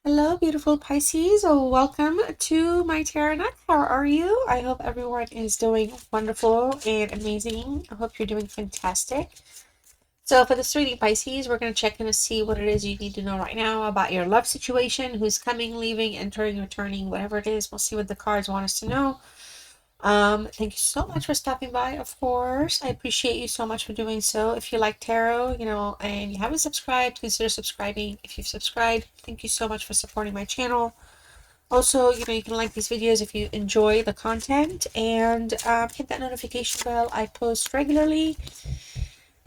Hello, beautiful Pisces. Welcome to my tarot deck. How are you? I hope everyone is doing wonderful and amazing. I hope you're doing fantastic. So for this reading, Pisces, we're going to check in to see what it is you need to know right now about your love situation, who's coming, leaving, entering, returning, whatever it is. We'll see what the cards want us to know. Thank you so much for stopping by, of course. I appreciate you so much for doing so. If you like tarot, and you haven't subscribed, consider subscribing. If you've subscribed, thank you so much for supporting my channel. Also, you can like these videos if you enjoy the content, and hit that notification bell. I post regularly.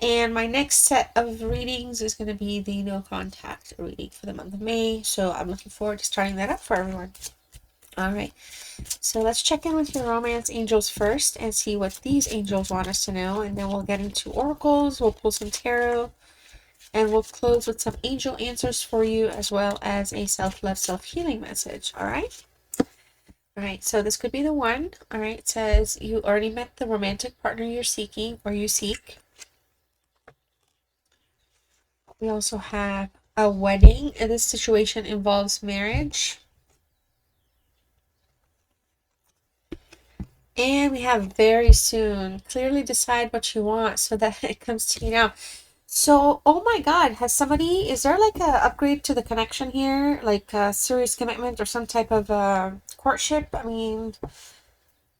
And my next set of readings is going to be the no contact reading for the month of May. So I'm looking forward to starting that up for everyone. All right, so let's check in with your romance angels first and see what these angels want us to know, and then we'll get into oracles, we'll pull some tarot, and we'll close with some angel answers for you, as well as a self-love, self-healing message. All right, so this could be the one. All right, it says you already met the romantic partner you're seeking or you seek. We also have a wedding, and this situation involves marriage. And we have very soon. Clearly decide what you want so that it comes to you now. So, oh my God, is there like a upgrade to the connection here? Like a serious commitment or some type of courtship? I mean,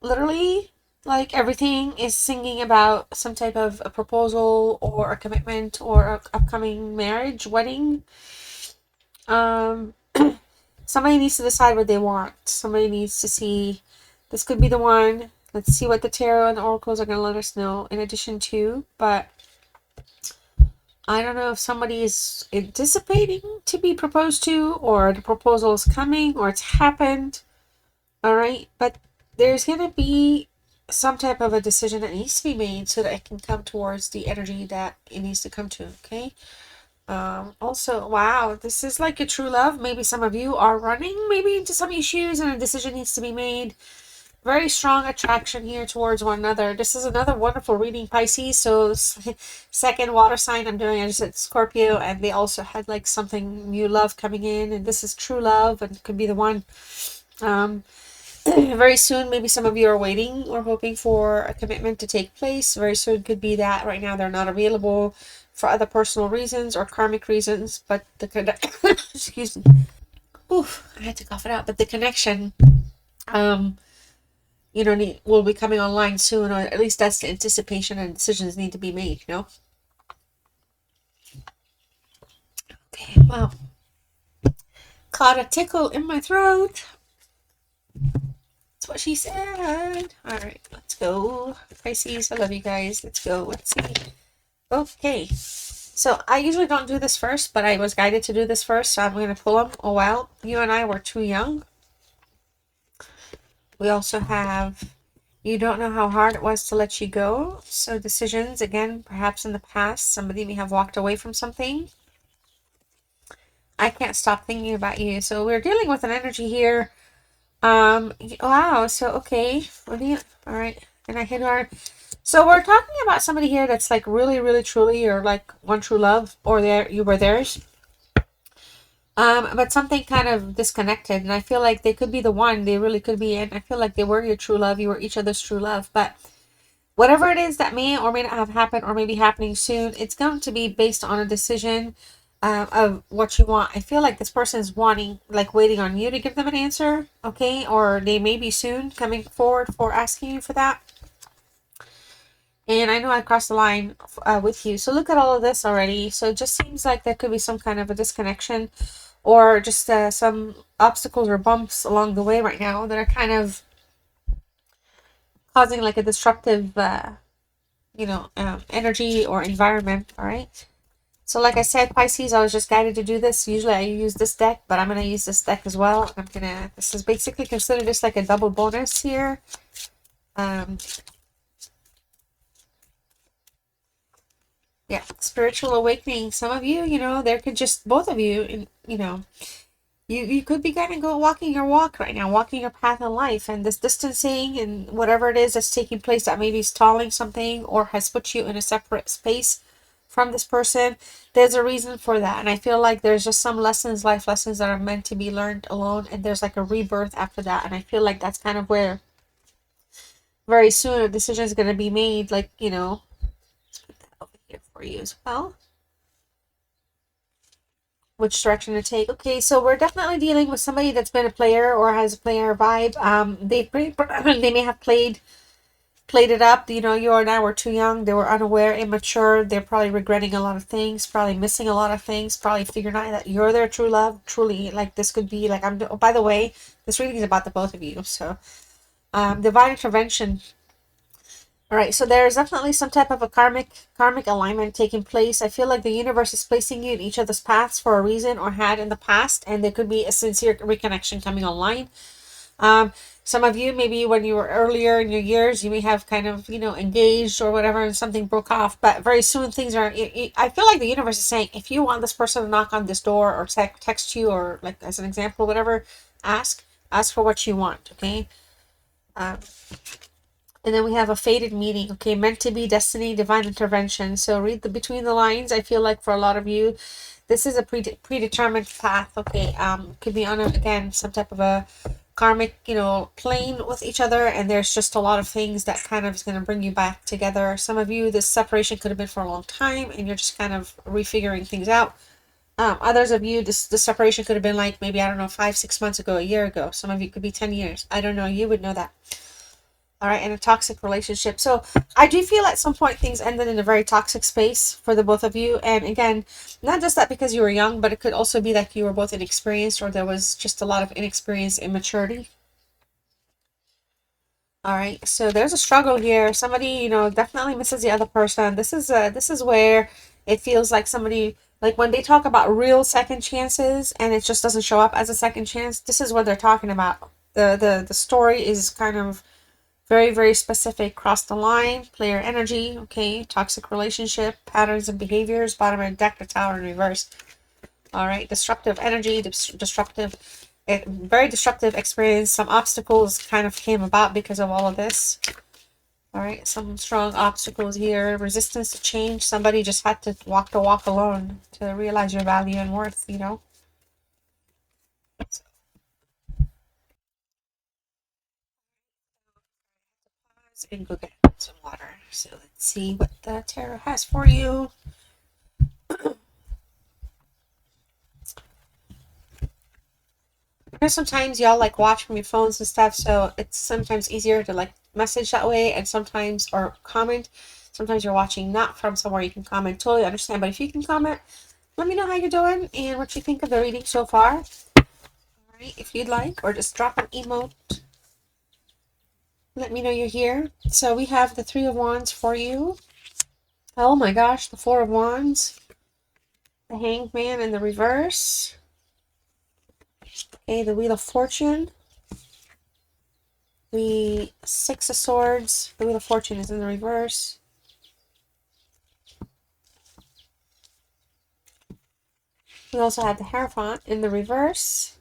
literally, like everything is singing about some type of a proposal or a commitment or a upcoming marriage, wedding. Um, Somebody needs to decide what they want. Somebody needs to see. This could be the one. Let's see what the tarot and the oracles are going to let us know in addition to. But I don't know if somebody is anticipating to be proposed to, or the proposal is coming, or it's happened. All right. But there's going to be some type of a decision that needs to be made so that it can come towards the energy that it needs to come to. Okay. Also, wow, this is like a true love. Maybe some of you are running maybe into some issues and a decision needs to be made. Very strong attraction here towards one another. This is another wonderful reading, Pisces. So second water sign I'm doing, I just said Scorpio, and they also had like something new love coming in, and this is true love and could be the one. Very soon, maybe some of you are waiting or hoping for a commitment to take place. Very soon could be that right now they're not available for other personal reasons or karmic reasons, but excuse me. Oof, I had to cough it out. But the connection, will be coming online soon, or at least that's the anticipation, and decisions need to be made, Okay, wow. Caught a tickle in my throat. That's what she said. All right, let's go. Pisces, I love you guys. Let's go. Let's see. Okay. So I usually don't do this first, but I was guided to do this first, so I'm going to pull them. Oh, well, you and I were too young. We also have, you don't know how hard it was to let you go. So decisions, again, perhaps in the past, somebody may have walked away from something. I can't stop thinking about you. So we're dealing with an energy here. Wow. So, okay. All right. And I hit our, so we're talking about somebody here that's like really, really, truly, or like one true love, or you were theirs. But something kind of disconnected, and I feel like they could be the one. They really could be, and I feel like they were your true love. You were each other's true love. But whatever it is that may or may not have happened, or may be happening soon, it's going to be based on a decision of what you want. I feel like this person is wanting, like waiting on you to give them an answer, okay? Or they may be soon coming forward for asking you for that. And I know I crossed the line with you. So look at all of this already. So it just seems like there could be some kind of a disconnection, or just some obstacles or bumps along the way right now that are kind of causing like a disruptive, energy or environment. All right. So like I said, Pisces, I was just guided to do this. Usually I use this deck, but I'm going to use this deck as well. This is basically considered just like a double bonus here. Yeah, spiritual awakening. Some of you, there could just, both of you, you could be kind of walking your walk right now, walking your path in life, and this distancing and whatever it is that's taking place that maybe is stalling something or has put you in a separate space from this person, there's a reason for that. And I feel like there's just some lessons, life lessons that are meant to be learned alone, and there's like a rebirth after that. And I feel like that's kind of where very soon a decision is going to be made, like, you know, let's put that over here for you as well, which direction to take. Okay, so we're definitely dealing with somebody that's been a player or has a player vibe. They may have played it up. You know, you and I were too young. They were unaware, immature. They're probably regretting a lot of things, probably missing a lot of things, probably figuring out that you're their true love. Truly, like, this could be like, oh, by the way, this reading is about the both of you. So, divine intervention. All right, so there's definitely some type of a karmic alignment taking place. I feel like the universe is placing you in each other's paths for a reason, or had in the past, and there could be a sincere reconnection coming online. Some of you, maybe when you were earlier in your years, you may have kind of, you know, engaged or whatever, and something broke off. But very soon things are, I feel like the universe is saying, if you want this person to knock on this door or text you, or like as an example, whatever, ask for what you want, okay? And then we have a fated meeting, okay? Meant to be, destiny, divine intervention. So read the between the lines. I feel like for a lot of you, this is a predetermined path, okay? Could be on, again, some type of a karmic, you know, plane with each other, and there's just a lot of things that kind of is going to bring you back together. Some of you, this separation could have been for a long time, and you're just kind of refiguring things out. Others of you, this separation could have been like, maybe, I don't know, 5-6 months ago, a year ago. Some of you could be 10 years. I don't know. You would know that. All right, in a toxic relationship. So I do feel at some point things ended in a very toxic space for the both of you. And again, not just that because you were young, but it could also be that you were both inexperienced, or there was just a lot of inexperience, immaturity. All right, so there's a struggle here. Somebody, you know, definitely misses the other person. This is where it feels like somebody, like when they talk about real second chances and it just doesn't show up as a second chance, this is what they're talking about. The story is kind of very, very specific. Cross the line, player energy, okay, toxic relationship, patterns and behaviors, bottom of the deck, the tower in reverse. All right, disruptive energy, very disruptive experience. Some obstacles kind of came about because of all of this. All right, some strong obstacles here. Resistance to change. Somebody just had to walk the walk alone to realize your value and worth, you know. And go get some water. So let's see what the tarot has for you. Because sometimes y'all like watch from your phones and stuff, so it's sometimes easier to like message that way, and sometimes, or comment. Sometimes you're watching not from somewhere you can comment. Totally understand, but if you can comment, let me know how you're doing and what you think of the reading so far. All right, if you'd like, or just drop an emote. Let me know you're here. So we have the Three of Wands for you. Oh my gosh, the Four of Wands. The Hanged Man in the reverse. Okay, the Wheel of Fortune. The Six of Swords. The Wheel of Fortune is in the reverse. We also have the Hierophant in the reverse.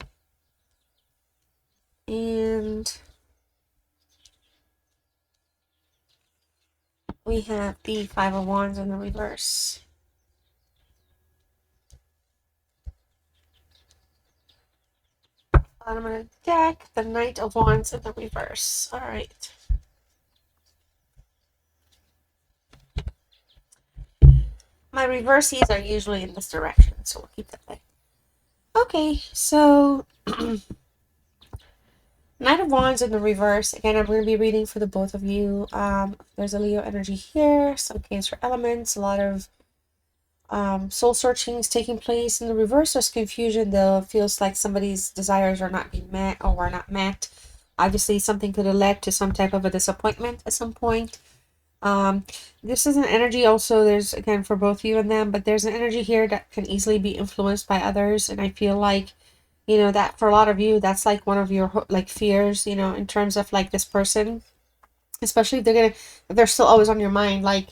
And we have the Five of Wands in the reverse. Bottom of the deck, the Knight of Wands in the reverse. All right. My reverses are usually in this direction, so we'll keep that way. Okay, so Knight of Wands in the reverse. Again, I'm going to be reading for the both of you. There's a Leo energy here, some Cancer elements, a lot of soul searchings taking place. In the reverse, there's confusion, though. It feels like somebody's desires are not being met or were not met. Obviously, something could have led to some type of a disappointment at some point. This is an energy also, there's, again, for both you and them, but there's an energy here that can easily be influenced by others, and I feel like, you know, that for a lot of you, that's like one of your like fears, you know, in terms of like this person, especially if they're still always on your mind, like,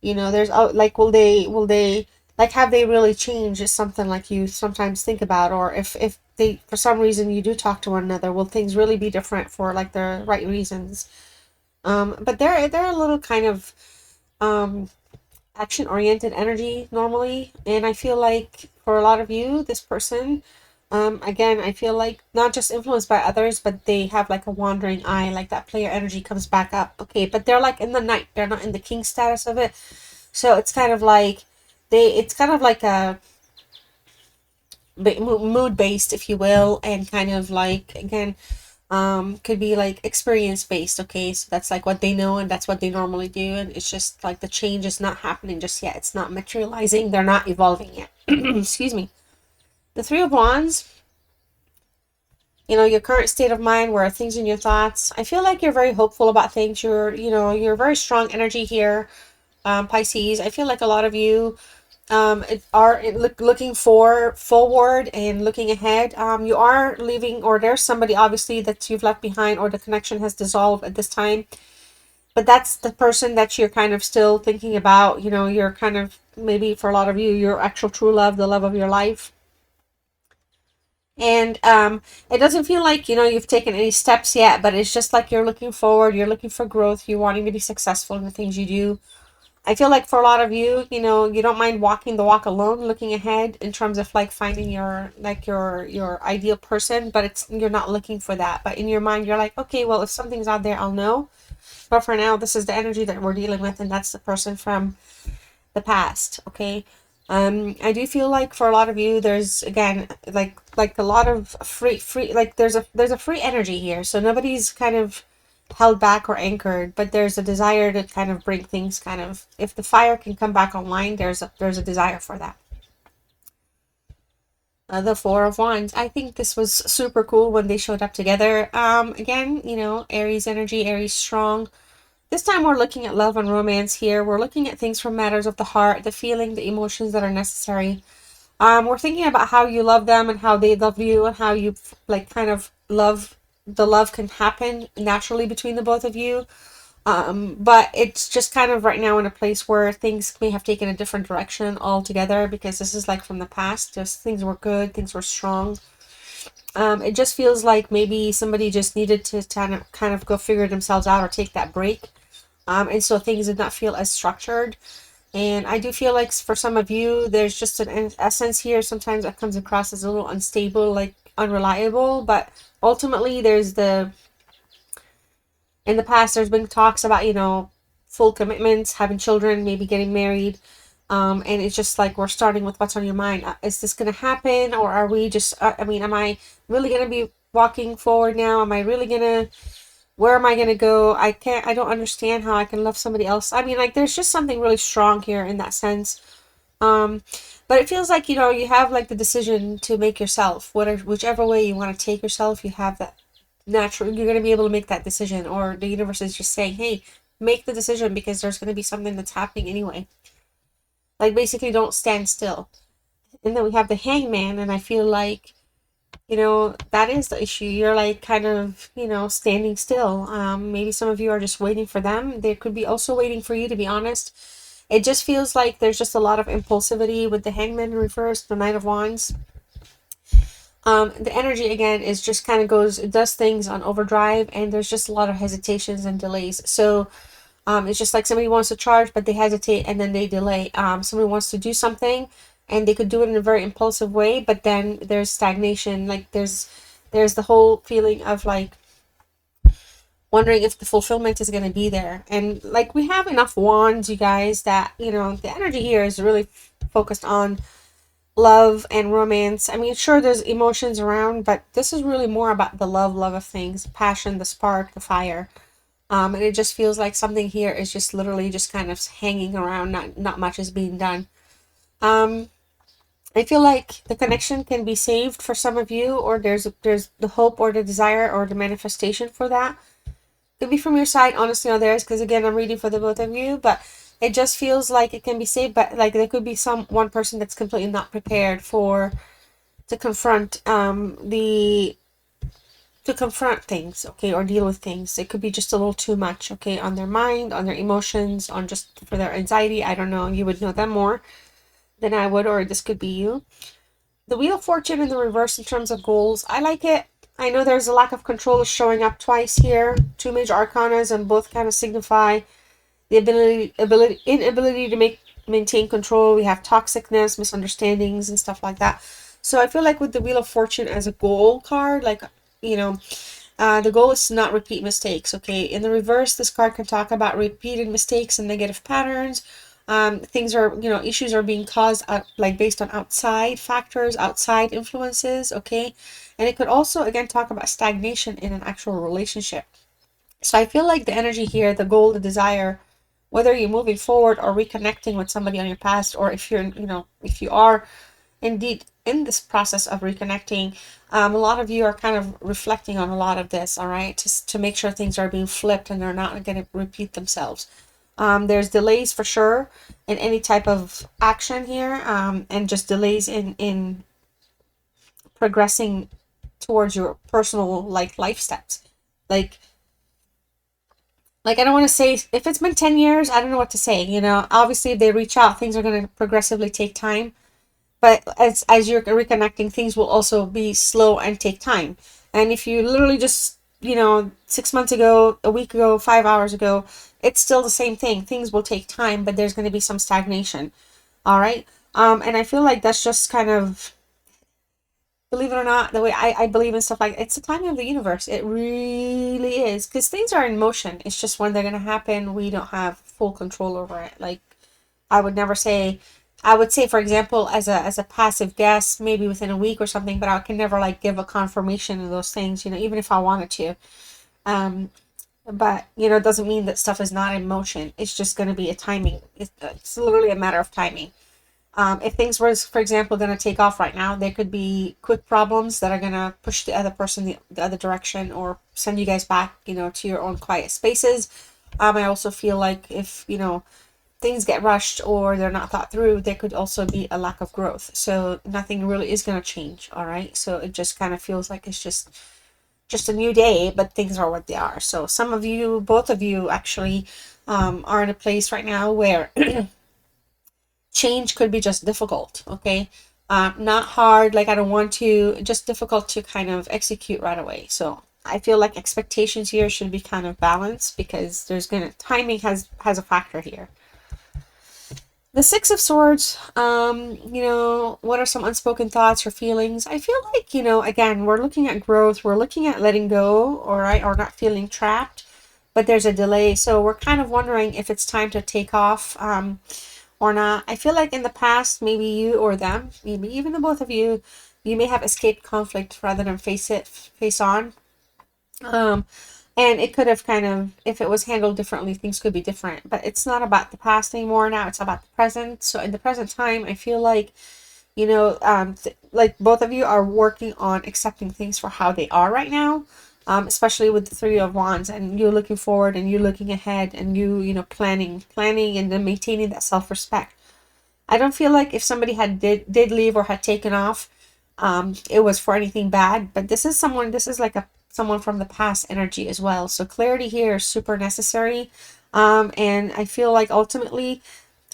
you know, there's like, will they like, have they really changed, is something like you sometimes think about. Or if they, for some reason, you do talk to one another, will things really be different for like the right reasons? But they're a little kind of action-oriented energy normally, and I feel like for a lot of you, this person, again, I feel like not just influenced by others, but they have like a wandering eye, like that player energy comes back up. Okay, but they're like in the knight, they're not in the king status of it. So it's kind of like it's kind of like a mood based, if you will, and kind of like, again, could be like experience based. Okay, so that's like what they know and that's what they normally do, and it's just like the change is not happening just yet, it's not materializing, they're not evolving yet. Excuse me. The Three of Wands, your current state of mind, where are things in your thoughts. I feel like you're very hopeful about things. You're very strong energy here, Pisces. I feel like a lot of you are looking forward and looking ahead. You are leaving, or there's somebody obviously that you've left behind, or the connection has dissolved at this time. But that's the person that you're kind of still thinking about. You're kind of, maybe for a lot of you, your actual true love, the love of your life. And it doesn't feel like, you've taken any steps yet, but it's just like you're looking forward, you're looking for growth, you're wanting to be successful in the things you do. I feel like for a lot of you, you don't mind walking the walk alone, looking ahead in terms of like finding your ideal person, but you're not looking for that. But in your mind, you're like, okay, well, if something's out there, I'll know. But for now, this is the energy that we're dealing with, and that's the person from the past. Okay. I do feel like for a lot of you, there's, again, like a lot of free, like there's a free energy here. So nobody's kind of held back or anchored, but there's a desire to kind of bring things kind of, if the fire can come back online, there's a desire for that. The Four of Wands. I think this was super cool when they showed up together. Again, Aries energy, Aries strong. This time we're looking at love and romance here. We're looking at things from matters of the heart, the feeling, the emotions that are necessary. We're thinking about how you love them and how they love you, and how you like kind of the love can happen naturally between the both of you. But it's just kind of right now in a place where things may have taken a different direction altogether, because this is like from the past. Just things were good, things were strong. It just feels like maybe somebody just needed to kind of go figure themselves out or take that break. And so things did not feel as structured. And I do feel like for some of you, there's just an essence here. Sometimes that comes across as a little unstable, like unreliable. But ultimately, in the past, there's been talks about, full commitments, having children, maybe getting married. And it's just like we're starting with what's on your mind. Is this going to happen? Or are we just, am I really going to be walking forward now? Am I really going to, where am I going to go? I don't understand how I can love somebody else. Like there's just something really strong here in that sense. But it feels like, you have like the decision to make yourself, whichever way you want to take yourself, you have that natural, you're going to be able to make that decision, or the universe is just saying, hey, make the decision, because there's going to be something that's happening anyway. Like basically don't stand still. And then we have the Hangman, and I feel like, that is the issue. You're like kind of, standing still. Maybe some of you are just waiting for them. They could be also waiting for you, to be honest. It just feels like there's just a lot of impulsivity with the Hangman in reverse, the Knight of Wands. The energy again is just kind of it does things on overdrive, and there's just a lot of hesitations and delays. So it's just like somebody wants to charge, but they hesitate and then they delay. Somebody wants to do something and they could do it in a very impulsive way, but then there's stagnation. Like there's the whole feeling of like wondering if the fulfillment is going to be there. And like we have enough wands, you guys, that, the energy here is really focused on love and romance. Sure, there's emotions around, but this is really more about the love of things, passion, the spark, the fire. And it just feels like something here is just literally just kind of hanging around. Not much is being done. I feel like the connection can be saved for some of you, or there's the hope or the desire or the manifestation for that. Could be from your side, honestly, or theirs, because again, I'm reading for the both of you, but it just feels like it can be saved. But like there could be one person that's completely not prepared to confront things, okay, or deal with things. It could be just a little too much, okay, on their mind, on their emotions, on just for their anxiety. I don't know. You would know them more than I would, or this could be you. The Wheel of Fortune in the reverse in terms of goals. I like it. I know there's a lack of control showing up twice here. Two major arcanas, and both kind of signify the inability to make maintain control. We have toxicness, misunderstandings, and stuff like that. So I feel like with the Wheel of Fortune as a goal card, like, you know, the goal is to not repeat mistakes, okay? In the reverse, this card can talk about repeated mistakes and negative patterns. Things are, issues are being caused like based on outside factors, outside influences, okay? And it could also, again, talk about stagnation in an actual relationship. So I feel like the energy here, the goal, the desire, whether you're moving forward or reconnecting with somebody on your past, or if you're, if you are indeed in this process of reconnecting, a lot of you are kind of reflecting on a lot of this, all right, to make sure things are being flipped and they're not going to repeat themselves. There's delays for sure in any type of action here, and just delays in progressing towards your personal like life steps. Like I don't want to say if it's been 10 years, I don't know what to say. Obviously if they reach out, things are going to progressively take time. But as you're reconnecting, things will also be slow and take time. And if you literally just, 6 months ago, a week ago, 5 hours ago, it's still the same thing. Things will take time, but there's going to be some stagnation. All right. And I feel like that's just kind of, believe it or not, the way I believe in stuff like it's the timing of the universe. It really is, because things are in motion. It's just when they're going to happen, we don't have full control over it. Like, I would never say, I would say, for example, as a passive guess, maybe within a week or something, but I can never like give a confirmation of those things, even if I wanted to. Um, but it doesn't mean that stuff is not in motion. It's just going to be a timing. It's literally a matter of timing. If things were, for example, going to take off right now, there could be quick problems that are going to push the other person the other direction, or send you guys back, to your own quiet spaces. I also feel like if, things get rushed or they're not thought through, there could also be a lack of growth. So nothing really is going to change, all right? So it just kind of feels like it's just a new day, but things are what they are. So some of you, both of you actually, are in a place right now where change could be just difficult, okay? Not hard, like I don't want to, just difficult to kind of execute right away. So I feel like expectations here should be kind of balanced, because timing has a factor here. The Six of Swords, what are some unspoken thoughts or feelings? I feel like, again, we're looking at growth, we're looking at letting go, all right, or not feeling trapped, but there's a delay. So we're kind of wondering if it's time to take off, or not. I feel like in the past, maybe you or them, maybe even the both of you, you may have escaped conflict rather than face on. Um, and it could have kind of, if it was handled differently, things could be different. But it's not about the past anymore now. It's about the present. So in the present time, I feel like, like both of you are working on accepting things for how they are right now. Especially with the Three of Wands, and you're looking forward and you're looking ahead, and planning, and then maintaining that self-respect. I don't feel like if somebody did leave or had taken off, it was for anything bad, but this is like someone from the past energy as well. So clarity here is super necessary. And I feel like ultimately,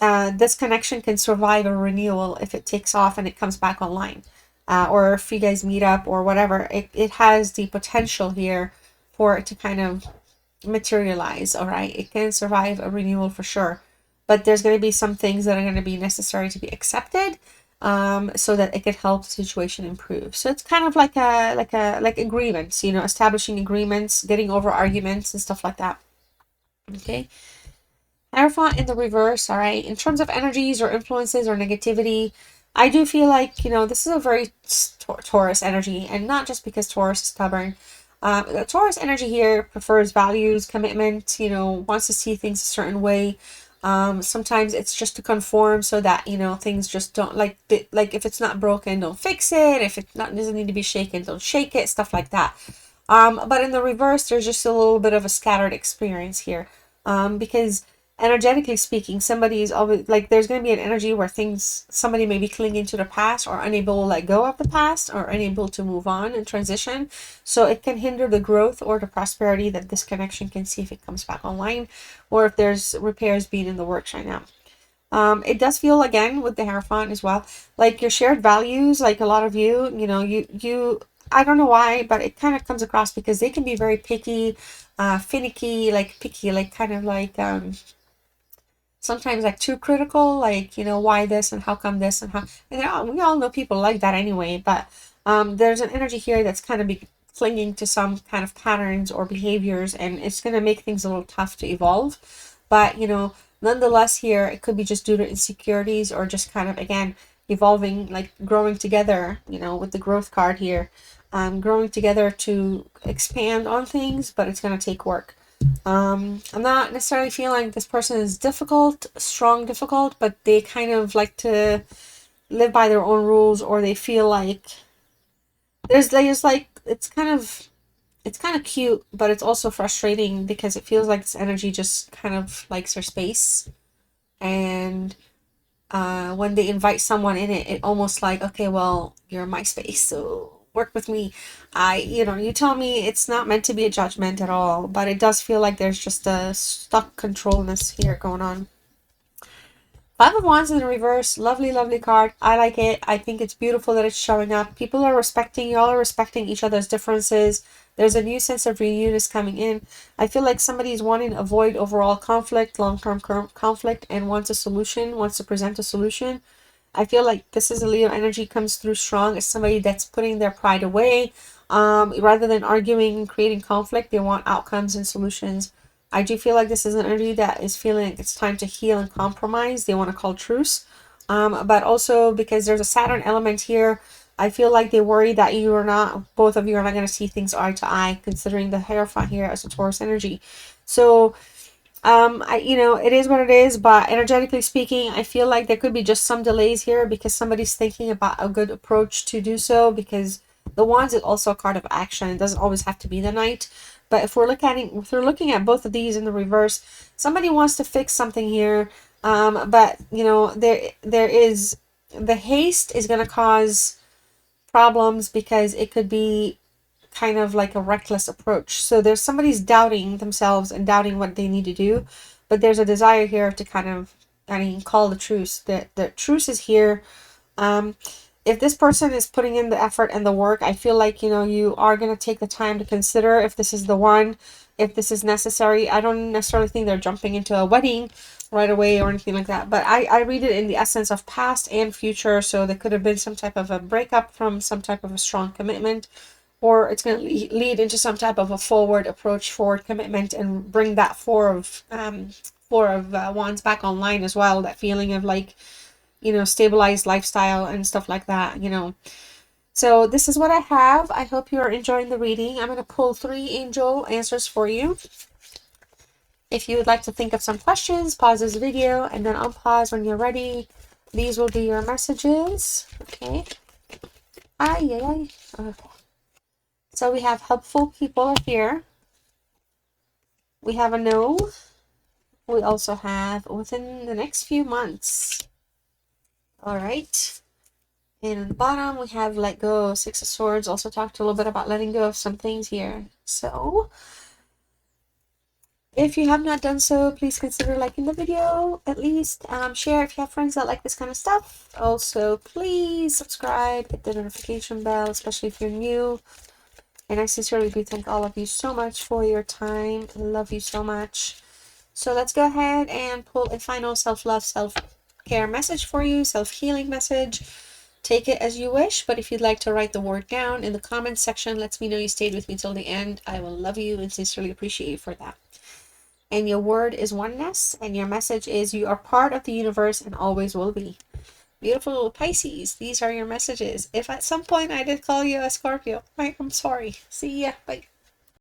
this connection can survive a renewal if it takes off and it comes back online. Or if you guys meet up or whatever, it has the potential here for it to kind of materialize, all right? It can survive a renewal for sure. But there's going to be some things that are going to be necessary to be accepted, so that it could help the situation improve. So it's kind of like agreements, establishing agreements, getting over arguments and stuff like that. Okay. Hierophant in the reverse, all right. In terms of energies or influences or negativity, I do feel like, this is a very Taurus energy, and not just because Taurus is stubborn. The Taurus energy here prefers values, commitment, wants to see things a certain way. Sometimes it's just to conform so that, things just don't, like if it's not broken, don't fix it. If it doesn't need to be shaken, don't shake it, stuff like that. But in the reverse, there's just a little bit of a scattered experience here. Because energetically speaking, somebody is always like, there's going to be an energy where somebody may be clinging to the past, or unable to let go of the past, or unable to move on and transition. So it can hinder the growth or the prosperity that this connection can see if it comes back online, or if there's repairs being in the works right now. It does feel, again, with the Hierophant as well, like your shared values, like a lot of you, you I don't know why, but it kind of comes across because they can be very picky, finicky, like picky, like kind of like, sometimes like too critical, like, you know, why this and how come this and how, and we all know people like that anyway, but there's an energy here that's kind of clinging to some kind of patterns or behaviors, and it's going to make things a little tough to evolve. But, you know, nonetheless, here it could be just due to insecurities or just kind of, again, evolving, like growing together, you know, with the growth card here, growing together to expand on things, but it's going to take work. I'm not necessarily feeling this person is difficult, strong, difficult, but they kind of like to live by their own rules, or they feel like there's like it's kind of cute, but it's also frustrating because it feels like this energy just kind of likes their space. And when they invite someone in it, it almost like, okay, well, you're my space, so work with me. You know, you tell me it's not meant to be a judgment at all, but it does feel like there's just a stuck controlness here going on. Five of Wands in the reverse, lovely, lovely card. I like it. I think it's beautiful that it's showing up. People are respecting, y'all are respecting each other's differences. There's a new sense of reunion coming in. I feel like somebody's wanting to avoid overall conflict, long-term conflict, and wants a solution, wants to present a solution. I feel like this is a Leo energy comes through strong as somebody that's putting their pride away. Rather than arguing and creating conflict, they want outcomes and solutions. I do feel like this is an energy that is feeling like it's time to heal and compromise. They want to call truce. But also because there's a Saturn element here, I feel like they worry that you are not, both of you are not going to see things eye to eye, considering the Hierophant here as a Taurus energy. So you know, it is what it is, but energetically speaking, I feel like there could be just some delays here because somebody's thinking about a good approach to do so, because the Wands is also a card of action. It doesn't always have to be the Knight. But if we're looking at both of these in the reverse, somebody wants to fix something here. But you know, there is the haste is going to cause problems because it could be kind of like a reckless approach. So there's somebody's doubting themselves and doubting what they need to do, but there's a desire here to kind of, I mean, call the truce. The truce is here. If this person is putting in the effort and the work, I feel like, you know, you are going to take the time to consider if this is the one, if this is necessary. I don't necessarily think they're jumping into a wedding right away or anything like that, but I read it in the essence of past and future. So there could have been some type of a breakup from some type of a strong commitment, or it's going to lead into some type of a forward approach, forward commitment, and bring that four of wands back online as well. That feeling of like, you know, stabilized lifestyle and stuff like that, you know. So this is what I have. I hope you're enjoying the reading. I'm going to pull 3 angel answers for you. If you would like to think of some questions, pause this video and then unpause when you're ready. These will be your messages. Okay. Okay. So we have helpful people here. We have a no. We also have within the next few months. All right. And at the bottom, we have let go, 6 of Swords. Also talked a little bit about letting go of some things here. So if you have not done so, please consider liking the video, at least. Share if you have friends that like this kind of stuff. Also, please subscribe, hit the notification bell, especially if you're new. And I sincerely do thank all of you so much for your time. I love you so much. So let's go ahead and pull a final self-love, self-care message for you, self-healing message. Take it as you wish, but if you'd like to write the word down in the comments section, lets me know you stayed with me till the end. I will love you and sincerely appreciate you for that. And your word is oneness, and your message is you are part of the universe and always will be. Beautiful Pisces, these are your messages. If at some point I did call you a Scorpio, I'm sorry. See ya. Bye.